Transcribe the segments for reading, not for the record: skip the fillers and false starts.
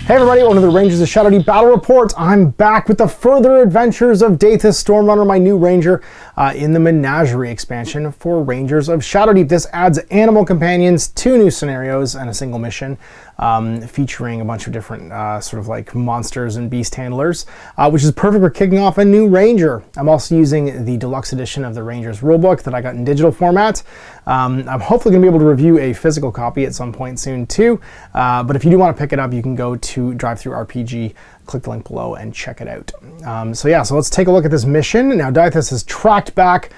Hey everybody, welcome to the Rangers of Shadowdeep Battle Report. I'm back with the further adventures of Daithus Stormrunner, my new ranger, in the Menagerie expansion for Rangers of Shadowdeep. This adds animal companions, 2 new scenarios, and a single mission, featuring a bunch of different sort of like monsters and beast handlers, which is perfect for kicking off a new ranger. I'm also using the deluxe edition of the Rangers rulebook that I got in digital format. I'm hopefully going to be able to review a physical copy at some point soon too, but if you do want to pick it up, you can go to DriveThruRPG, click the link below and check it out. So let's take a look at this mission. Now Daithus has tracked back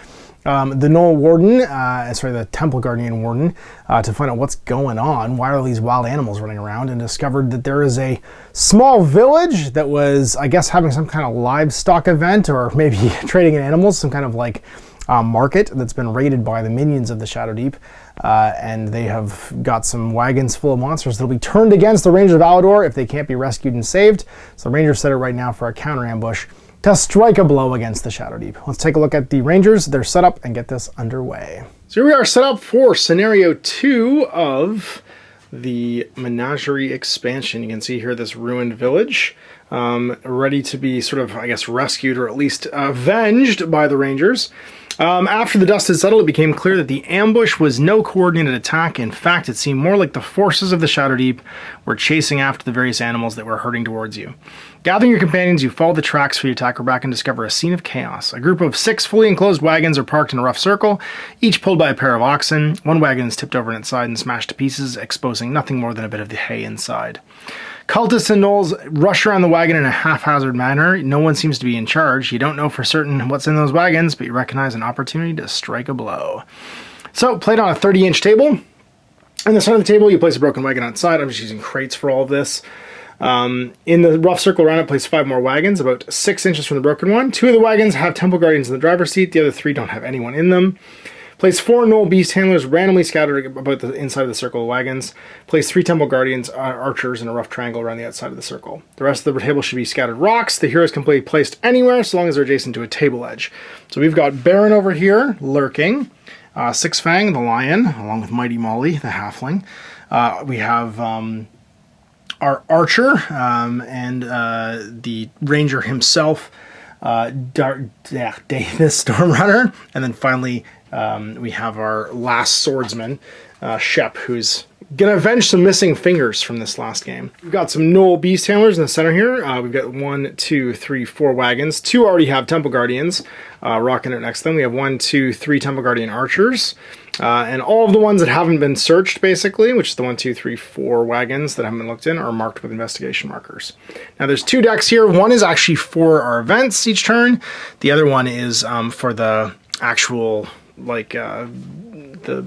the Knoll Warden, the Temple Guardian Warden, to find out what's going on. Why are these wild animals running around? And discovered that there is a small village that was, I guess, having some kind of livestock event, or maybe trading in animals, some kind of like market that's been raided by the minions of the Shadowdeep, and they have got some wagons full of monsters that'll be turned against the Rangers of Alador if they can't be rescued and saved. So the Rangers set it right now for a counter ambush to strike a blow against the Shadowdeep. Let's take a look at the Rangers, their setup, and get this underway. So here we are set up for scenario 2 of the Menagerie expansion. You can see here this ruined village, ready to be sort of, I guess, rescued or at least avenged by the Rangers. After the dust had settled, it became clear that the ambush was no coordinated attack. In fact, it seemed more like the forces of the Shadowdeep were chasing after the various animals that were herding towards you. Gathering your companions, you follow the tracks for the attacker back and discover a scene of chaos. A group of 6 fully enclosed wagons are parked in a rough circle, each pulled by a pair of oxen. One wagon is tipped over on its side and smashed to pieces, exposing nothing more than a bit of the hay inside. Cultists and gnolls rush around the wagon in a haphazard manner. No one seems to be in charge. You don't know for certain what's in those wagons, but you recognize an opportunity to strike a blow. So, played on a 30-inch table. On the center of the table, you place a broken wagon outside. I'm just using crates for all of this. In the rough circle around it, place 5 more wagons, about 6 inches from the broken one. 2 of the wagons have Temple Guardians in the driver's seat. The other 3 don't have anyone in them. Place 4 Gnoll Beast Handlers randomly scattered about the inside of the circle of wagons. Place 3 Temple Guardians archers in a rough triangle around the outside of the circle. The rest of the table should be scattered rocks. The heroes can be placed anywhere so long as they're adjacent to a table edge. So we've got Baron over here lurking. Six Fang, the lion, along with Mighty Molly, the halfling. We have our archer and the ranger himself, Daithus Stormrunner, and then finally we have our last swordsman, Shep, who's gonna avenge some missing fingers from this last game. We've got some Gnoll Beast Handlers in the center here. We've got 1, 2, 3, 4 wagons. 2 already have Temple Guardians rocking it next to them. We have 1, 2, 3 Temple Guardian archers. And all of the ones that haven't been searched, basically, which is the 1, 2, 3, 4 wagons that haven't been looked in, are marked with investigation markers. Now there's 2 decks here. One is actually for our events each turn. The other one is for the actual, like, the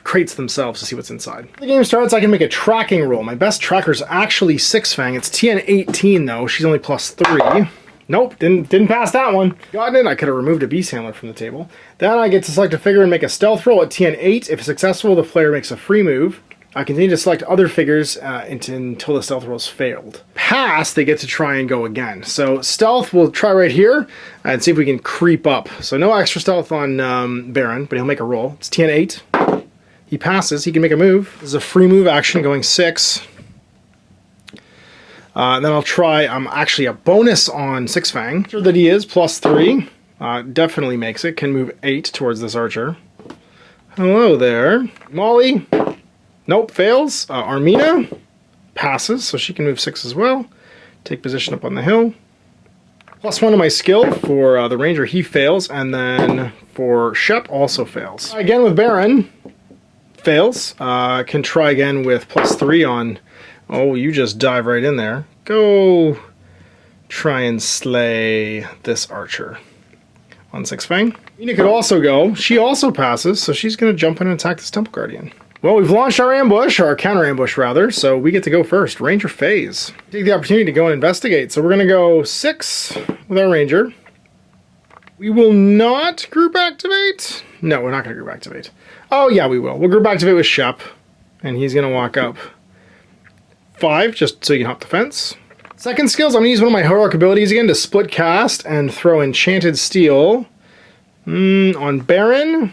crates themselves to see what's inside. The game starts, I can make a tracking roll. My best tracker is actually Six Fang. It's TN 18 though. She's only +3. Nope, didn't pass that one. Got it. I could have removed a beast handler from the table. Then I get to select a figure and make a stealth roll at TN 8. If successful, the player makes a free move. I continue to select other figures until the stealth roll's failed. Pass, they get to try and go again. So stealth, we'll try right here and see if we can creep up. So no extra stealth on Baron, but he'll make a roll. It's TN 8. He passes, he can make a move. This is a free move action going 6. Then I'll try, actually a bonus on Six Fang. Sure that he is, +3. Definitely makes it, can move 8 towards this archer. Hello there. Molly, nope, fails. Armina passes, so she can move 6 as well. Take position up on the hill. +1 to my skill for the ranger, he fails, and then for Shep also fails. Again with Baron. Fails. Can try again with +3 on... Oh, you just dive right in there. Go try and slay this archer on Six Fang. Mina could also go. She also passes, so she's going to jump in and attack this Temple Guardian. Well, we've launched our ambush, or our counter ambush rather, so we get to go first. Ranger phase. Take the opportunity to go and investigate. So we're going to go 6 with our ranger. We will not group activate. No, we're not going to group activate. Oh, yeah, we will. We'll group activate with Shep, and he's going to walk up 5, just so you can hop the fence. Second skills, I'm going to use one of my heroic abilities again to split cast and throw Enchanted Steel on Baron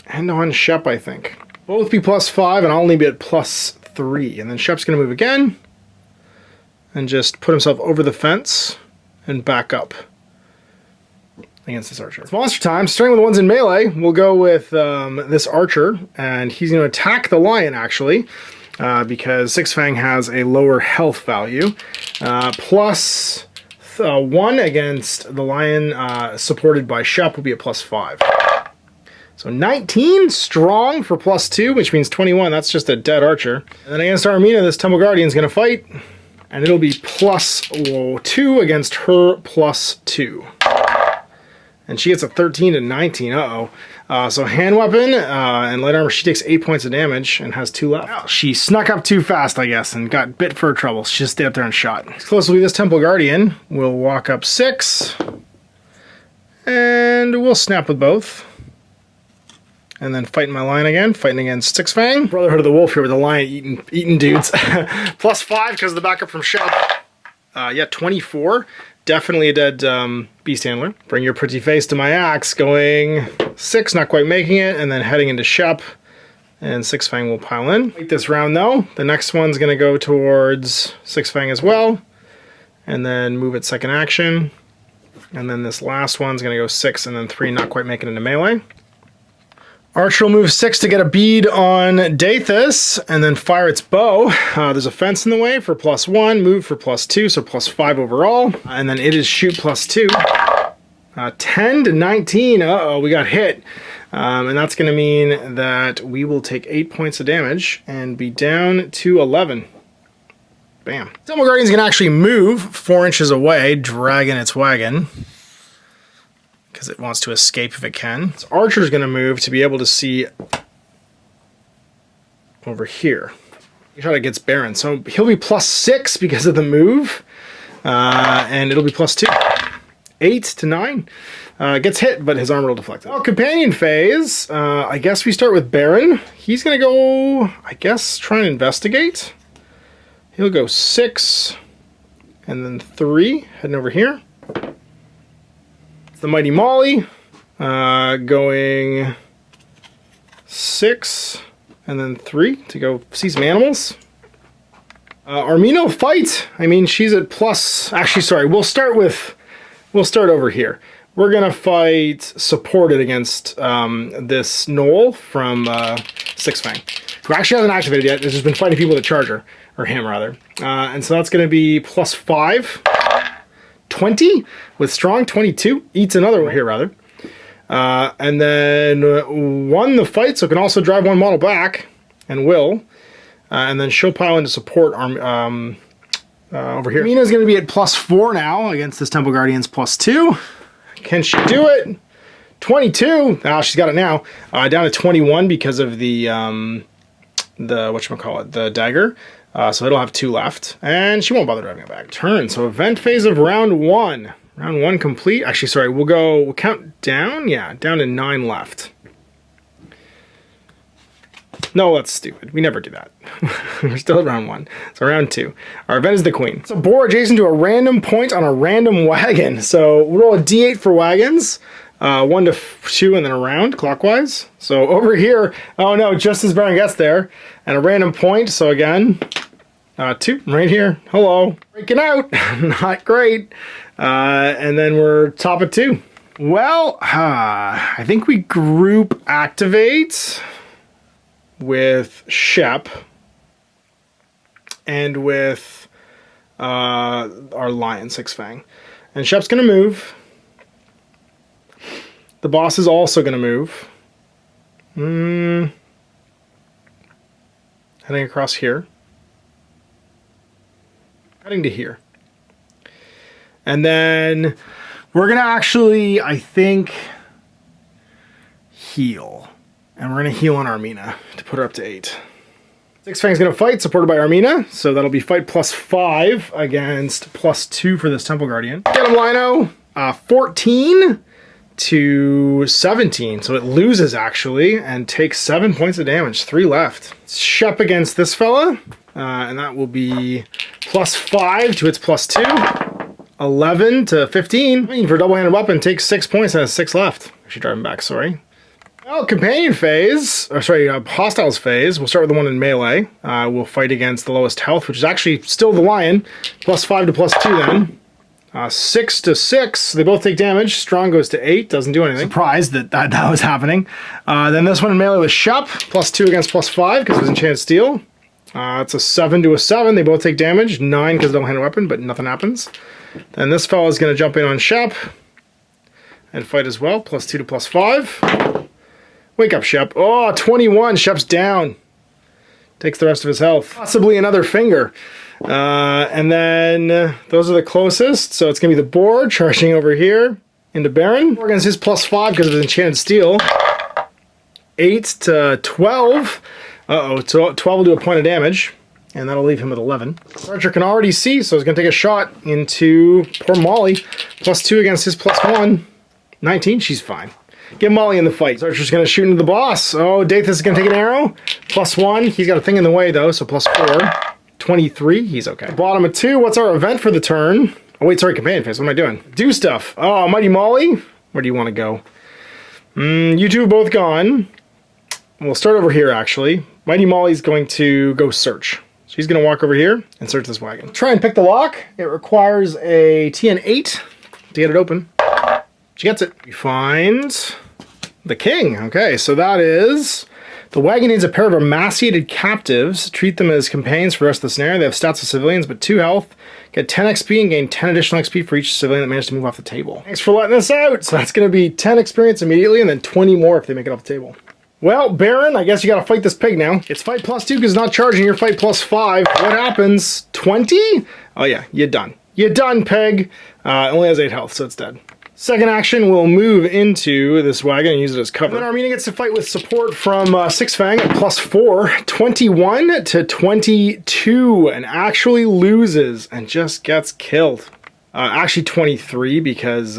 and on Shep, I think. Both be +5, and I'll only be at +3. And then Shep's going to move again. and just put himself over the fence and back up against this archer. It's monster time. Starting with the ones in melee, we'll go with this archer, and he's going to attack the lion, actually, because Six Fang has a lower health value. Plus 1 against the lion supported by Shep will be a +5. So 19 strong for +2, which means 21. That's just a dead archer. And then against Armina, this Temple Guardian is going to fight, and it'll be +2 against her +2. And she gets a 13 to 19. So hand weapon and light armor, she takes 8 points of damage and has 2 left. Oh, she snuck up too fast, I guess, and got bit for her trouble. She just stayed up there and shot. Exclusively this Temple Guardian will walk up 6, and we'll snap with both. And then fighting my lion again, fighting against Six Fang. Brotherhood of the Wolf here with the lion eating dudes. +5 because of the backup from Shep. Yeah, 24. Definitely a dead beast handler. Bring your pretty face to my axe, going 6, not quite making it, and then heading into Shep. And Six Fang will pile in. Fight this round though. The next one's gonna go towards Six Fang as well. And then move its second action. And then this last one's gonna go 6 and then 3, not quite making it into melee. Archer will move 6 to get a bead on Daithus, and then fire its bow. There's a fence in the way for +1, move for +2, so +5 overall. And then it is shoot +2. 10 to 19, we got hit. And that's gonna mean that we will take 8 points of damage and be down to 11. Bam. Temple Guardian's gonna actually move 4 inches away, dragging its wagon, because it wants to escape if it can. So Archer's going to move to be able to see over here. He try to get Baron. So he'll be +6 because of the move, and it'll be +2. 8 to 9. Gets hit, but his armor will deflect it. Oh, companion phase. I guess we start with Baron. He's going to go, I guess, try and investigate. He'll go 6, and then 3, heading over here. The Mighty Molly, going 6 and then 3 to go see some animals. Armina will fight. I mean, she's at +. Actually, sorry. We'll start over here. We're gonna fight supported against this Knoll from Six Fang, who actually hasn't activated yet. Has just been fighting people with a charger, or him rather. And so that's gonna be +5. 20 with strong, 22. Eats another one here, rather. And then won the fight, so can also drive 1 model back, and will. And then she'll pile into support over here. Mina's going to be at +4 now against this Temple Guardian's +2. Can she do it? 22. She's got it now. Down to 21 because of the whatchamacallit, the dagger. So it'll have 2 left, and she won't bother driving it back. Turn. So event phase of round 1. Round 1 complete. Actually, sorry, we'll count down. Yeah, down to 9 left. No, that's stupid. We never do that. We're still at round 1. So round 2. Our event is the Queen. So boar adjacent to a random point on a random wagon. So we'll roll a D8 for wagons. 1 to 2 and then around clockwise. So over here, oh no, just as Baron gets there, and a random point. So again, 2 right here. Hello, breaking out, not great. And then we're top of 2. Well, I think we group activate with Shep and with our lion Six Fang, and Shep's gonna move. The boss is also going to move. Heading across here. Heading to here. And then we're going to actually, I think, heal. And we're going to heal on Armina to put her up to 8. Six Fang's going to fight, supported by Armina. So that'll be fight +5 against +2 for this Temple Guardian. Get him, Lino. 14 to 17, so it loses actually and takes 7 points of damage, 3 left. Shep against this fella, and that will be +5 to its +2, 11 to 15. I mean, for a double-handed weapon, takes 6 points and has 6 left. I should drive him back, sorry. Well, companion phase, or sorry, hostiles phase. We'll start with the one in melee. We'll fight against the lowest health, which is actually still the lion. +5 to +2 then. 6 to 6. They both take damage. Strong goes to 8. Doesn't do anything. Surprised that was happening. Then this one in melee with Shep. +2 against +5 because it was enchanted steel. It's a 7 to a 7. They both take damage. 9 because they don't have a weapon, but nothing happens. Then this fellow is going to jump in on Shep and fight as well. +2 to +5. Wake up, Shep. Oh, 21. Shep's down. Takes the rest of his health. Possibly another finger. And then those are the closest. So it's going to be the board charging over here into Baron. We're against his +5 because of his enchanted steel. 8 to 12. Uh-oh, so 12 will do a point of damage. And that'll leave him at 11. Archer can already see, so he's going to take a shot into poor Molly. +2 against his +1. 19, she's fine. Get Molly in the fight. Archer's going to shoot into the boss. Oh, Daithus is going to take an arrow. +1. He's got a thing in the way, though, so +4. 23. He's okay. Bottom of 2. What's our event for the turn? Oh, wait, sorry, companion phase. What am I doing? Do stuff. Oh, Mighty Molly. Where do you want to go? You two are both gone. We'll start over here, actually. Mighty Molly's going to go search. She's going to walk over here and search this wagon. Try and pick the lock. It requires a TN8 to get it open. She gets it. We find the king. Okay, so that is... The wagon needs a pair of emaciated captives. Treat them as companions for the rest of the scenario. They have stats of civilians, but 2 health. Get 10 XP and gain 10 additional XP for each civilian that managed to move off the table. Thanks for letting us out. So that's going to be 10 experience immediately and then 20 more if they make it off the table. Well, Baron, I guess you got to fight this pig now. It's fight +2 because it's not charging. Your fight +5. What happens? 20? Oh yeah, you're done. You're done, pig. Only has 8 health, so it's dead. Second action, we'll move into this wagon and use it as cover. And then Armenia gets to fight with support from Six Fang at +4, 21 to 22, and actually loses and just gets killed. Actually 23 because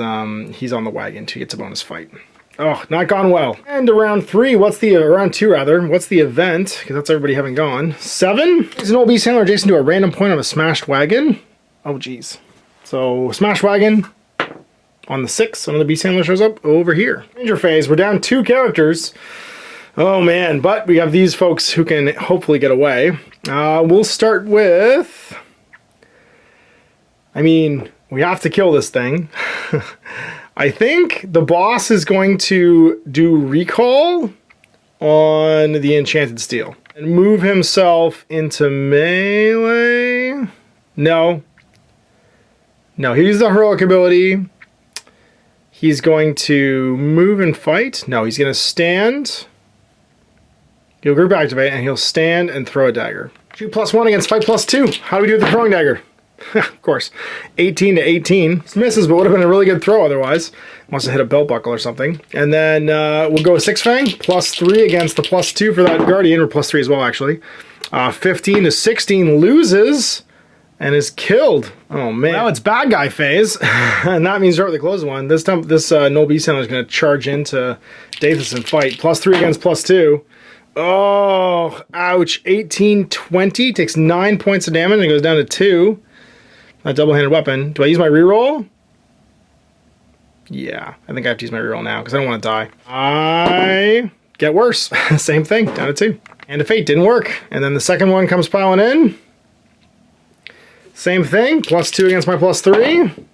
he's on the wagon, so he gets a bonus fight. Oh, not gone well. And to round 3, round 2 rather, what's the event? Because that's everybody having gone. 7 is an old beast handler adjacent to a random point on a smashed wagon. Oh geez. So smashed wagon. On the 6th, another beast handler shows up over here. Ranger phase, we're down 2 characters. Oh man, but we have these folks who can hopefully get away. We'll start with... I mean, we have to kill this thing. I think the boss is going to do recall on the enchanted steel. And move himself into melee. No. No, he's the heroic ability. He's going to move and fight. No, he's going to stand. He'll group activate, and he'll stand and throw a dagger. Shoot +1 against fight +2. How do we do with the throwing dagger? Of course. 18 to 18. This misses, but would have been a really good throw otherwise. Must have hit a belt buckle or something. And then we'll go Six Fang. +3 against the +2 for that Guardian, or +3 as well, actually. 15 to 16 loses. And is killed. Oh man. Now it's bad guy phase. And that means start with the close one. This time, this Noble Beast Handler is going to charge into Daithus and fight. +3 against +2. Oh, ouch. 18, 20. Takes 9 points of damage and goes down to 2. A double-handed weapon. Do I use my reroll? Yeah, I think I have to use my reroll now because I don't want to die. I get worse. Same thing, down to 2. And a fate didn't work. And then the second one comes piling in. Same thing, +2 against my +3.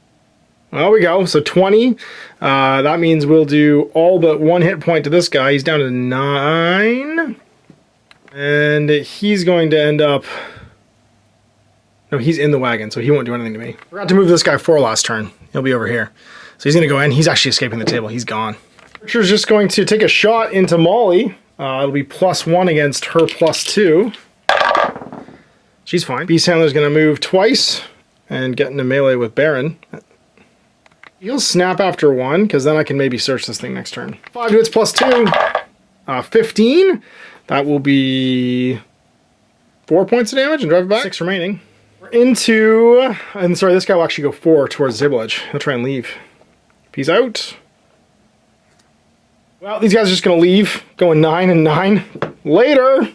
There we go, so 20. That means we'll do all but 1 hit point to this guy. He's down to 9. And he's going to end up... No, he's in the wagon, so he won't do anything to me. Forgot to move this guy 4 last turn. He'll be over here. So he's going to go in. He's actually escaping the table. He's gone. Archer's just going to take a shot into Molly. It'll be +1 against her +2. She's fine. Beast Handler's going to move twice and get into melee with Baron. He'll snap after 1, because then I can maybe search this thing next turn. 5 hits +2. 15. That will be 4 points of damage and drive it back. 6 remaining. We're into... And sorry, this guy will actually go 4 towards the table edge. He'll try and leave. Peace out. Well, these guys are just going to leave. Going 9 and 9. Later!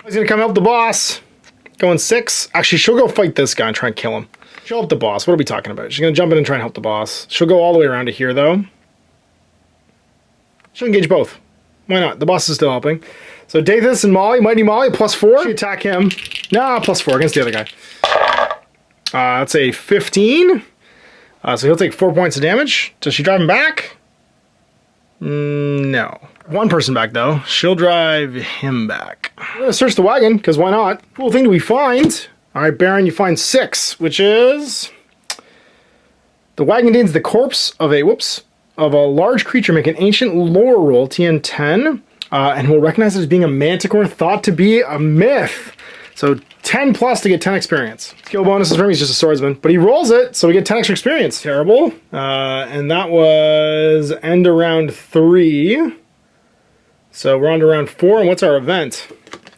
He's going to come help the boss. Going 6. Actually, she'll go fight this guy and try and kill him. She'll help the boss. What are we talking about? She's going to jump in and try and help the boss. She'll go all the way around to here, though. Should engage both. Why not? The boss is still helping. So Daithus and Molly, Mighty Molly, +4. She attack him. Nah, +4 against the other guy. That's a 15. So he'll take 4 points of damage. Does she drive him back? No. One person back though. She'll drive him back. We're gonna search the wagon, because why not? Cool thing do we find? Alright, Baron, you find 6, which is... The wagon contains the corpse of a, of a large creature. Make an ancient lore roll, TN 10, and we'll recognize it as being a manticore thought to be a myth. So 10 plus to get 10 experience. Skill bonuses for him, he's just a swordsman. But he rolls it, so we get 10 extra experience. Terrible. And that was end of round 3. So we're on to round 4, and what's our event?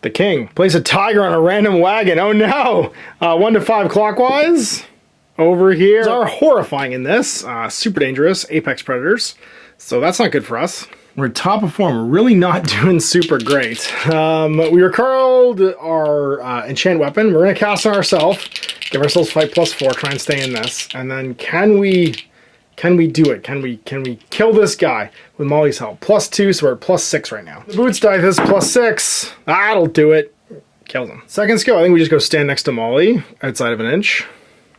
The king. Place a tiger on a random wagon. Oh no! 1 to 5 clockwise. Over here are horrifying in this. Super dangerous. Apex predators. So that's not good for us. We're top of form. We're really not doing super great. We recalled our enchant weapon. We're going to cast on ourselves. Give ourselves fight +4. Try and stay in this. And then can we do it? Can we kill this guy with Molly's help? +2, so we're at +6 right now. The boots Daithus +6. That'll do it. Kills him. Second skill, I think we just go stand next to Molly outside of an inch.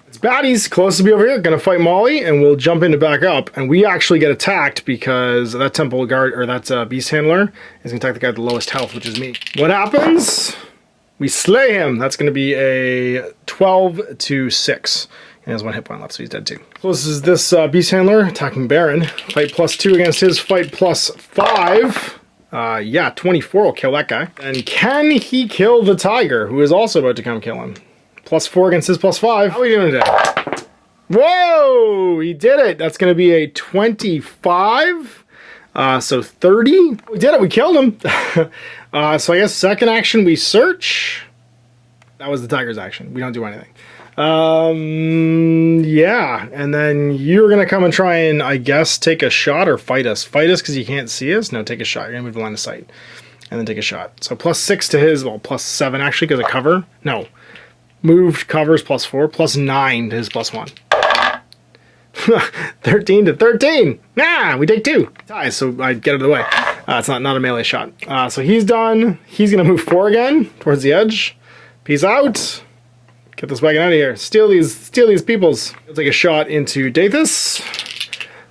It's baddies, close to be over here, gonna fight Molly, and we'll jump in to back up, and we actually get attacked because that temple guard, or that beast handler, is gonna attack the guy with the lowest health, which is me. What happens? We slay him. That's gonna be a 12 to 6. He has 1 hit point left, so he's dead too. Close is this beast handler, attacking Baron. Fight +2 against his fight +5. Yeah, 24 will kill that guy. And can he kill the tiger, who is also about to come kill him? +4 against his +5. How are we doing today? Whoa! He did it! That's going to be a 25. So 30. We did it! We killed him! So I guess second action we search. That was the tiger's action. We don't do anything. Yeah. And then you're going to come and try and, I guess, take a shot or fight us. Fight us because you can't see us? No, take a shot. You're going to move the line of sight. And then take a shot. So +6 to his, well, +7 actually because of cover. No. Moved covers +4, +9 to his +1. 13 to 13. Nah, we take 2. Ties, so I get it out of the way. It's not a melee shot. So he's done. He's going to move 4 again towards the edge. Peace out. Get this wagon out of here. Steal these peoples. He'll take a shot into Daithus.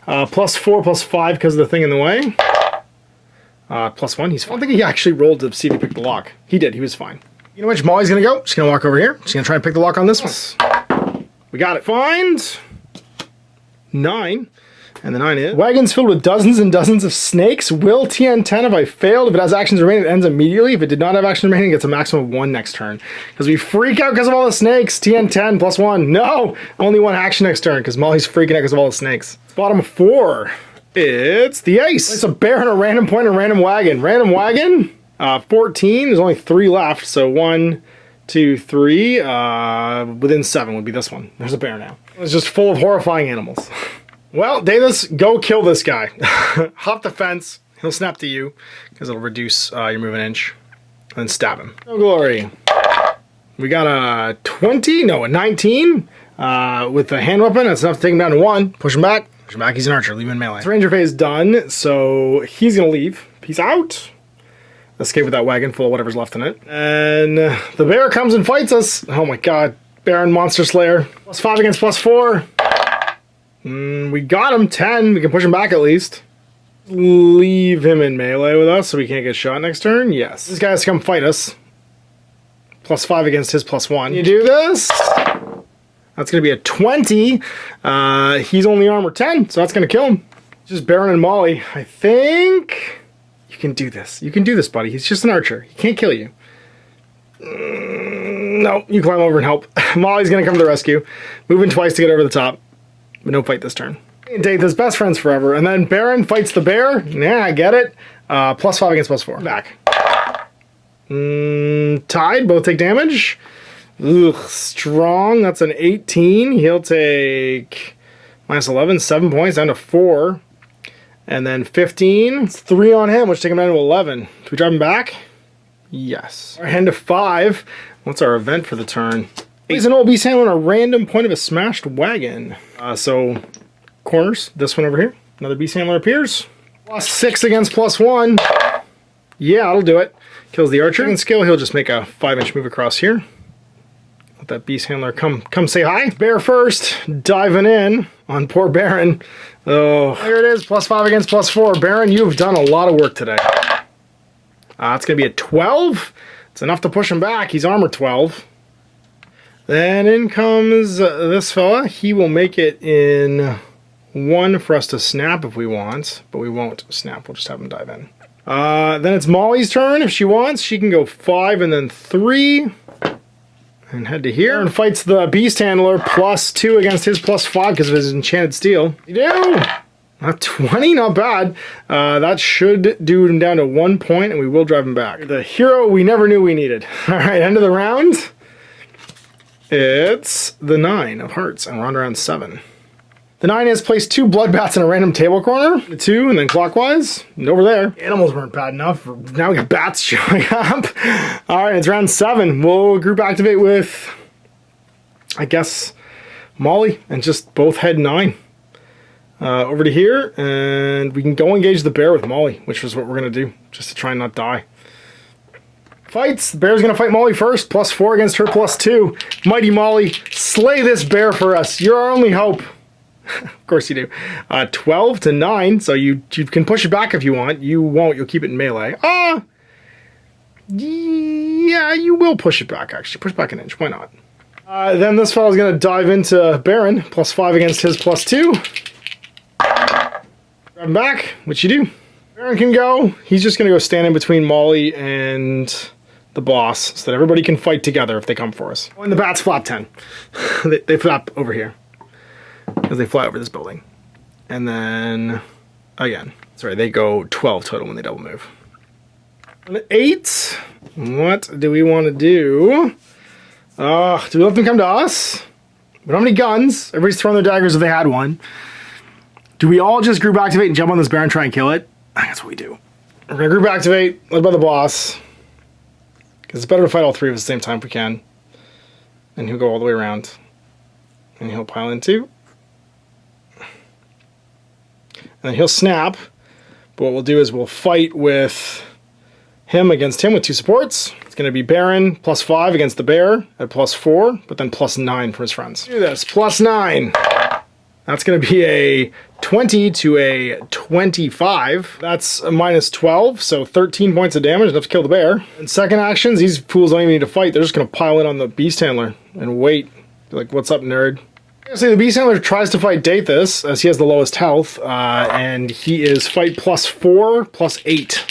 +4, +5 because of the thing in the way. +1, he's fine. I don't think he actually rolled to see if he picked the lock. He did, he was fine. You know which Molly's gonna go? She's gonna walk over here. She's gonna try and pick the lock on this one. We got it. Find 9. And the 9 is... Wagons filled with dozens and dozens of snakes. Will TN 10 if I failed. If it has actions remaining, it ends immediately. If it did not have action remaining, it gets a maximum of 1 next turn. Because we freak out because of all the snakes. TN 10 +1. No! Only 1 action next turn because Molly's freaking out because of all the snakes. Bottom 4. It's the ace. It's a bear on a random point, a random wagon. Random wagon? 14, there's only 3 left, so 1, 2, 3, within 7 would be this one. There's a bear now. It's just full of horrifying animals. Well, Daithus, go kill this guy. Hop the fence, he'll snap to you, because it'll reduce your move an inch, and then stab him. No glory. We got a 20, no, a 19, with the hand weapon, that's enough to take him down to 1. Push him back, he's an archer, leave him in melee. His ranger phase done, so he's gonna leave. Peace out. Escape with that wagon full of whatever's left in it. And the bear comes and fights us. Oh my god. Baron Monster Slayer. +5 against +4. We got him. 10. We can push him back at least. Leave him in melee with us so we can't get shot next turn. Yes. This guy has to come fight us. +5 against his +1. You do this. That's going to be a 20. He's only armor 10, so that's going to kill him. Just Baron and Molly. I think... You can do this. You can do this, buddy. He's just an archer. He can't kill you. No, you climb over and help. Molly's going to come to the rescue. Moving twice to get over the top. But no fight this turn. And Daithus, best friends forever. And then Baron fights the bear. Yeah, I get it. +5 against +4. Back. Tied. Both take damage. Ugh, strong. That's an 18. He'll take -11. 7 points down to 4. And then 15, it's 3 on him, which take him down to 11. Do we drive him back? Yes. Our hand to 5. What's our event for the turn? He's an old beast handler on a random point of a smashed wagon. So, corners, this one over here. Another beast handler appears. +6 against +1. Yeah, that'll do it. Kills the archer. And skill, he'll just make a 5-inch move across here. Let that beast handler come say hi. Bear first, diving in on poor Baron. Oh, there it is, +5 against +4. Baron, you've done a lot of work today. It's going to be a 12. It's enough to push him back. He's armor 12. Then in comes this fella. He will make it in 1 for us to snap if we want, but we won't snap. We'll just have him dive in. Then it's Molly's turn. If she wants, she can go 5 and then 3. And head to here. And fights the beast handler +2 against his +5 because of his enchanted steel. You do! 20, not bad. That should do him down to 1 point, and we will drive him back. The hero we never knew we needed. All right, end of the round. It's the 9 of hearts, and we're on round 7. The 9 has placed 2 blood bats in a random table corner. The 2, and then clockwise, and over there. Animals weren't bad enough. Now we got bats showing up. All right, it's round 7. We'll group activate with, I guess, Molly, and just both head 9. Over to here, and we can go engage the bear with Molly, which is what we're going to do, just to try and not die. Fights. The bear's going to fight Molly first, +4 against her +2. Mighty Molly, slay this bear for us. You're our only hope. Of course you do. 12 to 9, so you can push it back if you want. You won't. You'll keep it in melee. Yeah, you will push it back, actually. Push back an inch. Why not? Then this fellow's going to dive into Baron, +5 against his +2. Grab him back, which you do. Baron can go. He's just going to go stand in between Molly and the boss so that everybody can fight together if they come for us. When the bats flap 10. they flap over here. Because they fly over this building. And then, again, sorry, they go 12 total when they double move. 8, what do we want to do? Do we let them come to us? We don't have any guns. Everybody's throwing their daggers if they had one. Do we all just group activate and jump on this bear and try and kill it? I think that's what we do. We're going to group activate, led by the boss. Because it's better to fight all 3 at the same time if we can. And he'll go all the way around. And he'll pile in 2. And then he'll snap, but what we'll do is we'll fight with him against him with 2 supports. It's going to be Baron +5 against the bear at +4, but then +9 for his friends. Do this, +9. That's going to be a 20 to a 25. That's a -12, so 13 points of damage, enough to kill the bear. And second actions, these fools don't even need to fight. They're just going to pile in on the beast handler and wait. Be like, what's up, nerd? So the beast handler tries to fight Daithus, as he has the lowest health, and he is fight +4, +8.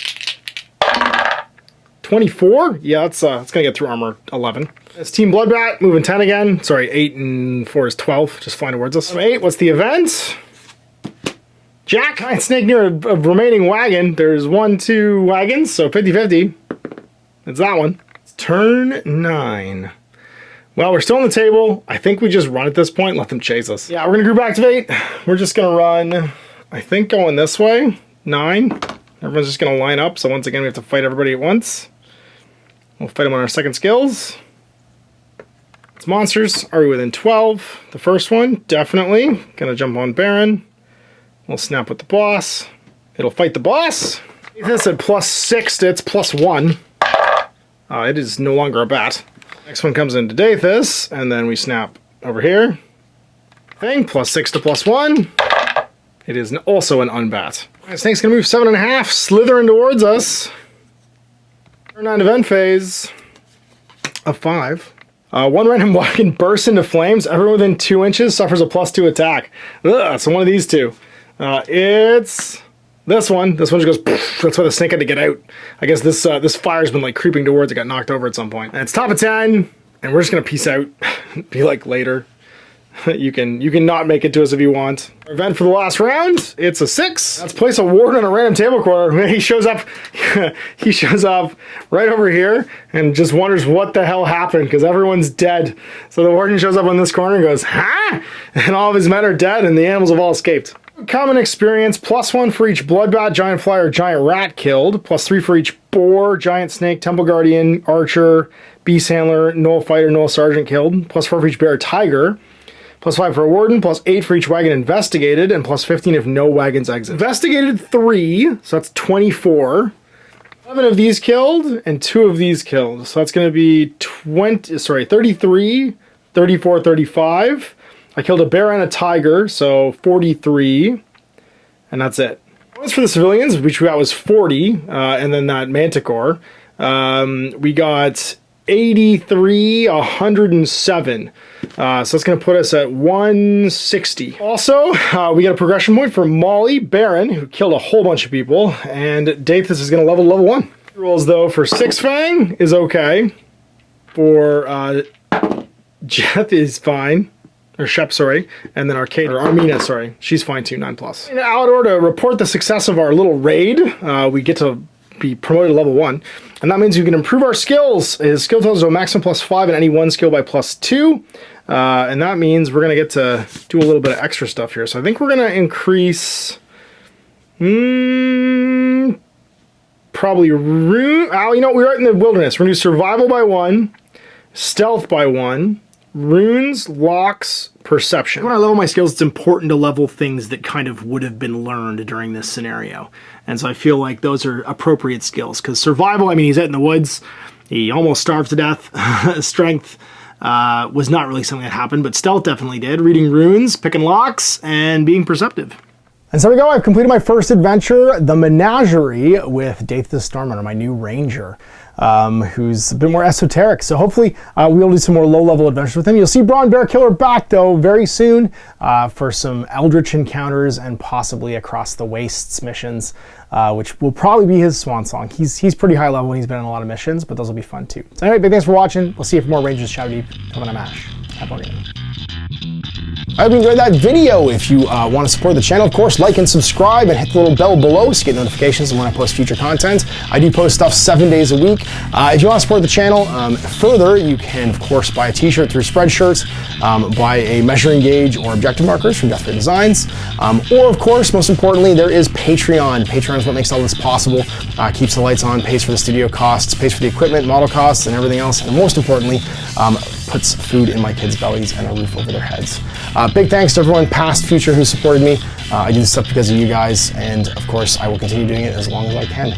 24? Yeah, it's going to get through armor 11. It's Team Bloodbat, moving 10 again. Sorry, 8 and 4 is 12, just flying towards us. 8, what's the event? Jack, giant snake near a remaining wagon. There's 1, 2 wagons, so 50-50. It's that one. It's turn 9. Well, we're still on the table. I think we just run at this point and let them chase us. Yeah, we're going to group activate. We're just going to run, I think, going this way. 9. Everyone's just going to line up. So once again, we have to fight everybody at once. We'll fight them on our second skills. It's monsters. Are we within 12? The first one, definitely. Going to jump on Baron. We'll snap with the boss. It'll fight the boss. This at +6 to its +1. It is no longer a bat. Next one comes into Daithus, and then we snap over here. Thing, +6 to +1. It is also an unbat. Alright, snake's gonna move 7.5, slithering towards us. Turn 9 event phase of 5. 1 random wagon bursts into flames. Everyone within 2 inches suffers a +2 attack. Ugh, so one of these 2. It's this one. This one just goes poof. That's why the snake had to get out. I guess this fire's been like creeping towards it, got knocked over at some point. And it's top of 10, and we're just gonna peace out. Be like later. You can not make it to us if you want. Our event for the last round, it's a 6. Let's place a ward on a random table corner. He shows up he shows up right over here and just wonders what the hell happened because everyone's dead. So the warden shows up on this corner and goes, huh? And all of his men are dead and the animals have all escaped. Common experience, +1 for each bloodbat, giant fly, or giant rat killed, +3 for each boar, giant snake, temple guardian, archer, beast handler, gnoll fighter, gnoll sergeant killed, +4 for each bear, tiger, +5 for a warden, +8 for each wagon investigated, and +15 if no wagons exit. Investigated 3, so that's 24. 11 of these killed, and 2 of these killed. So that's going to be 33, 34, 35. I killed a bear and a tiger, so 43. And that's it. As for the civilians, which we got was 40, and then that manticore, we got 83, 107. So that's going to put us at 160. Also, we got a progression point for Molly Baron, who killed a whole bunch of people, and Daithus is going to level 1. Rules though for Six Fang is okay. For Jeth is fine. Or Shep, sorry, and then Armina, sorry, she's fine too, 9+. In Alador, to report the success of our little raid, we get to be promoted to level 1, and that means we can improve our skills. His skill totals are a maximum +5 and any one skill by +2, and that means we're gonna get to do a little bit of extra stuff here. So I think we're gonna increase, probably rune. Oh, you know, we're right in the wilderness. We're gonna do survival by 1, stealth by 1. Runes, locks, perception. When I level my skills, it's important to level things that kind of would have been learned during this scenario. And so I feel like those are appropriate skills. Because survival, I mean, he's out in the woods. He almost starved to death. Strength was not really something that happened, but stealth definitely did. Reading runes, picking locks, and being perceptive. And so there we go, I've completed my first adventure, the Menagerie, with Daithus Stormrunner, my new ranger, who's a bit more esoteric. So hopefully we'll do some more low-level adventures with him. You'll see Brawn Bear Killer back, though, very soon for some Eldritch encounters and possibly Across the Wastes missions, which will probably be his swan song. He's pretty high level and he's been in a lot of missions, but those will be fun, too. So anyway, big thanks for watching. We'll see you for more Rangers Shadowdeep coming on MASH. Have fun. I hope you enjoyed that video. If you want to support the channel, of course, like and subscribe and hit the little bell below to get notifications when I post future content. I do post stuff 7 days a week. If you want to support the channel further, you can, of course, buy a t-shirt through Spreadshirt, buy a measuring gauge or objective markers from Death Ray Designs, or, of course, most importantly, there is Patreon. Patreon is what makes all this possible, keeps the lights on, pays for the studio costs, pays for the equipment, model costs, and everything else, and most importantly, puts food in my kids' bellies and a roof over their heads. Big thanks to everyone, past, future, who supported me. I do this stuff because of you guys, and of course, I will continue doing it as long as I can.